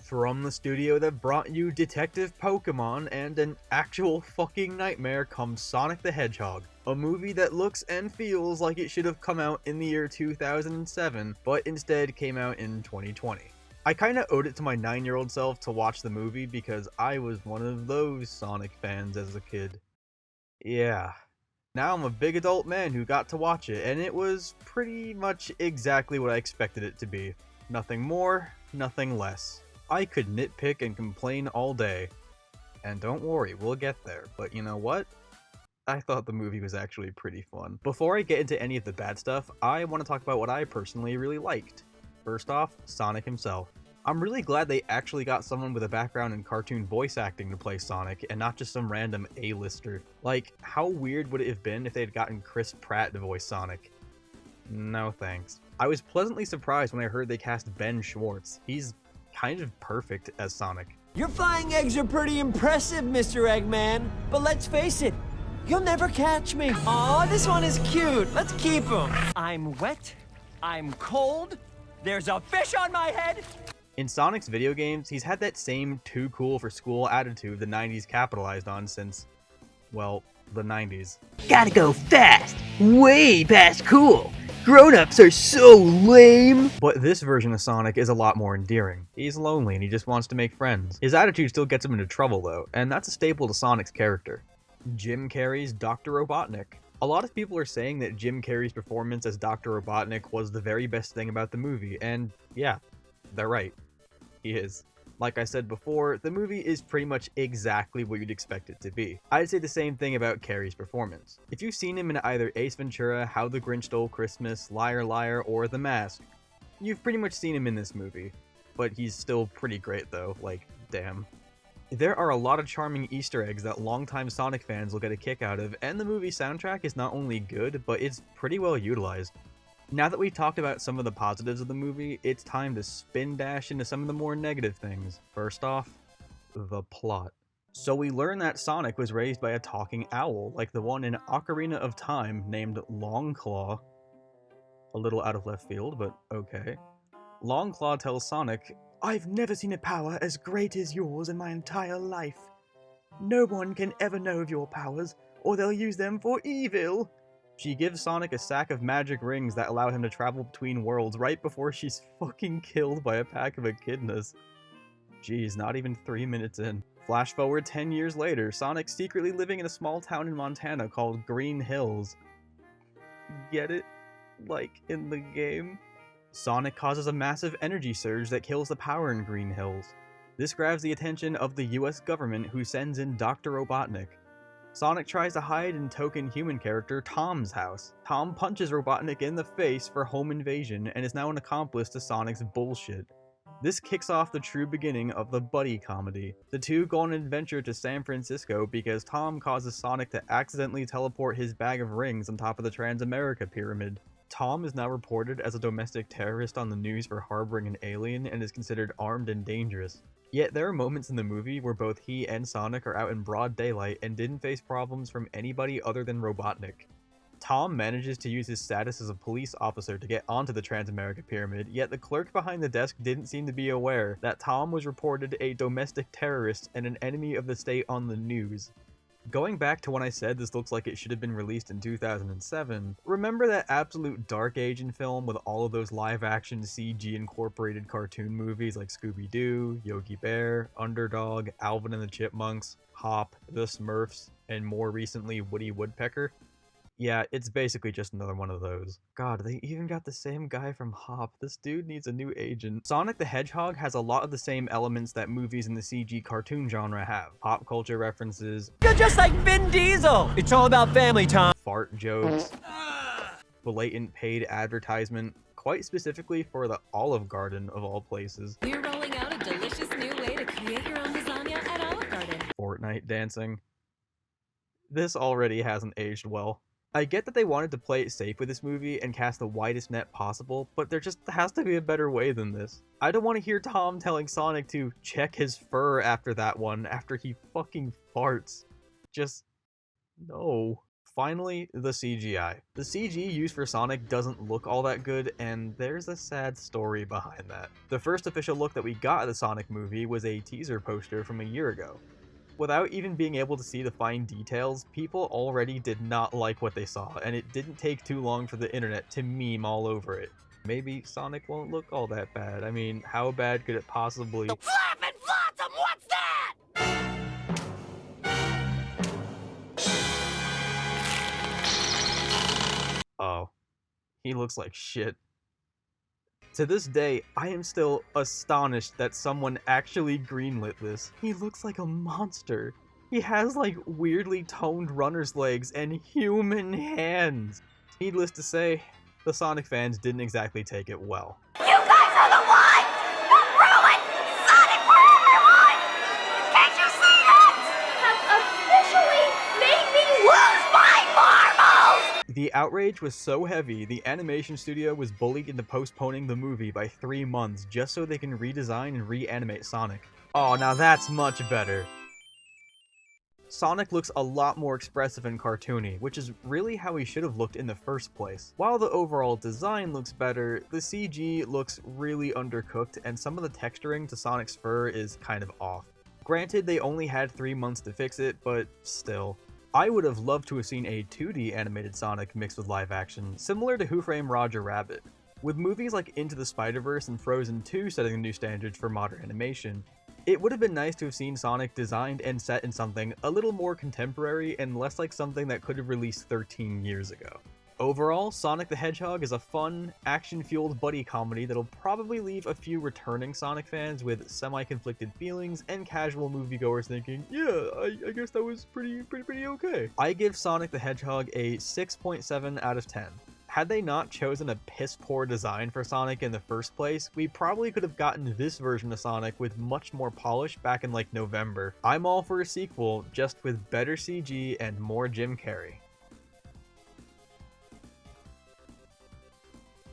From the studio that brought you Detective Pokemon and an actual fucking nightmare comes Sonic the Hedgehog, a movie that looks and feels like it should have come out in the year 2007, but instead came out in 2020. I kinda owed it to my 9-year-old self to watch the movie because I was one of those Sonic fans as a kid. Yeah. Now I'm a big adult man who got to watch it, and it was pretty much exactly what I expected it to be. Nothing more, nothing less. I could nitpick and complain all day. And don't worry, we'll get there. But you know what? I thought the movie was actually pretty fun. Before I get into any of the bad stuff, I want to talk about what I personally really liked. First off, Sonic himself. I'm really glad they actually got someone with a background in cartoon voice acting to play Sonic, and not just some random A-lister. Like, how weird would it have been if they had gotten Chris Pratt to voice Sonic? No thanks. I was pleasantly surprised when I heard they cast Ben Schwartz. He's kind of perfect as Sonic. Your flying eggs are pretty impressive, Mr. Eggman, but let's face it, you'll never catch me. Aw, this one is cute. Let's keep him. I'm wet, I'm cold, there's a fish on my head. In Sonic's video games, he's had that same too cool for school attitude the 90s capitalized on since, well, the 90s. Gotta go fast, way past cool. Grown-ups are so lame! But this version of Sonic is a lot more endearing. He's lonely and he just wants to make friends. His attitude still gets him into trouble though, and that's a staple to Sonic's character. Jim Carrey's Dr. Robotnik. A lot of people are saying that Jim Carrey's performance as Dr. Robotnik was the very best thing about the movie, and yeah, they're right. He is. Like I said before, the movie is pretty much exactly what you'd expect it to be. I'd say the same thing about Carrey's performance. If you've seen him in either Ace Ventura, How the Grinch Stole Christmas, Liar Liar, or The Mask, you've pretty much seen him in this movie. But he's still pretty great though, like, damn. There are a lot of charming Easter eggs that longtime Sonic fans will get a kick out of, and the movie soundtrack is not only good, but it's pretty well utilized. Now that we've talked about some of the positives of the movie, it's time to spin dash into some of the more negative things. First off, the plot. So we learn that Sonic was raised by a talking owl, like the one in Ocarina of Time named Longclaw. A little out of left field, but okay. Longclaw tells Sonic, "I've never seen a power as great as yours in my entire life. No one can ever know of your powers, or they'll use them for evil." She gives Sonic a sack of magic rings that allow him to travel between worlds right before she's fucking killed by a pack of echidnas. Jeez, not even 3 minutes in. Flash forward 10 years later, Sonic's secretly living in a small town in Montana called Green Hills. Get it? Like in the game? Sonic causes a massive energy surge that kills the power in Green Hills. This grabs the attention of the US government, who sends in Dr. Robotnik. Sonic tries to hide in token human character Tom's house. Tom punches Robotnik in the face for home invasion and is now an accomplice to Sonic's bullshit. This kicks off the true beginning of the buddy comedy. The two go on an adventure to San Francisco because Tom causes Sonic to accidentally teleport his bag of rings on top of the Transamerica Pyramid. Tom is now reported as a domestic terrorist on the news for harboring an alien and is considered armed and dangerous. Yet there are moments in the movie where both he and Sonic are out in broad daylight and didn't face problems from anybody other than Robotnik. Tom manages to use his status as a police officer to get onto the Transamerica Pyramid, yet the clerk behind the desk didn't seem to be aware that Tom was reported a domestic terrorist and an enemy of the state on the news. Going back to when I said this looks like it should have been released in 2007, remember that absolute dark age in film with all of those live-action CG incorporated cartoon movies like Scooby-Doo, Yogi Bear, Underdog, Alvin and the Chipmunks, Hop, The Smurfs, and more recently Woody Woodpecker? Yeah, it's basically just another one of those. God, they even got the same guy from Hop. This dude needs a new agent. Sonic the Hedgehog has a lot of the same elements that movies in the CG cartoon genre have. Pop culture references. You're just like Vin Diesel. It's all about family, Tom. Fart jokes. Blatant paid advertisement. Quite specifically for the Olive Garden of all places. We're rolling out a delicious new way to create your own lasagna at Olive Garden. Fortnite dancing. This already hasn't aged well. I get that they wanted to play it safe with this movie and cast the widest net possible, but there just has to be a better way than this. I don't want to hear Tom telling Sonic to check his fur after that one, after he fucking farts. Just... no. Finally, the CGI. The CG used for Sonic doesn't look all that good, and there's a sad story behind that. The first official look that we got at the Sonic movie was a teaser poster from a year ago. Without even being able to see the fine details, people already did not like what they saw, and it didn't take too long for the internet to meme all over it. Maybe Sonic won't look all that bad. I mean, how bad could it possibly... Flappin' Flotsam, what's that? Oh, he looks like shit. To this day, I am still astonished that someone actually greenlit this. He looks like a monster. He has like weirdly toned runner's legs and human hands. Needless to say, the Sonic fans didn't exactly take it well. You guys are the ones who ruined Sonic for everyone! Can't you see that? Have officially made me lose my marbles! The outrage was so heavy, the animation studio was bullied into postponing the movie by 3 months just so they can redesign and reanimate Sonic. Oh, now that's much better. Sonic looks a lot more expressive and cartoony, which is really how he should have looked in the first place. While the overall design looks better, the CG looks really undercooked and some of the texturing to Sonic's fur is kind of off. Granted, they only had 3 months to fix it, but still. I would have loved to have seen a 2D animated Sonic mixed with live action, similar to Who Framed Roger Rabbit. With movies like Into the Spider-Verse and Frozen 2 setting the new standards for modern animation, it would have been nice to have seen Sonic designed and set in something a little more contemporary and less like something that could have released 13 years ago. Overall, Sonic the Hedgehog is a fun, action-fueled buddy comedy that'll probably leave a few returning Sonic fans with semi-conflicted feelings and casual moviegoers thinking, yeah, I guess that was pretty okay. I give Sonic the Hedgehog a 6.7 out of 10. Had they not chosen a piss-poor design for Sonic in the first place, we probably could have gotten this version of Sonic with much more polish back in like November. I'm all for a sequel, just with better CG and more Jim Carrey.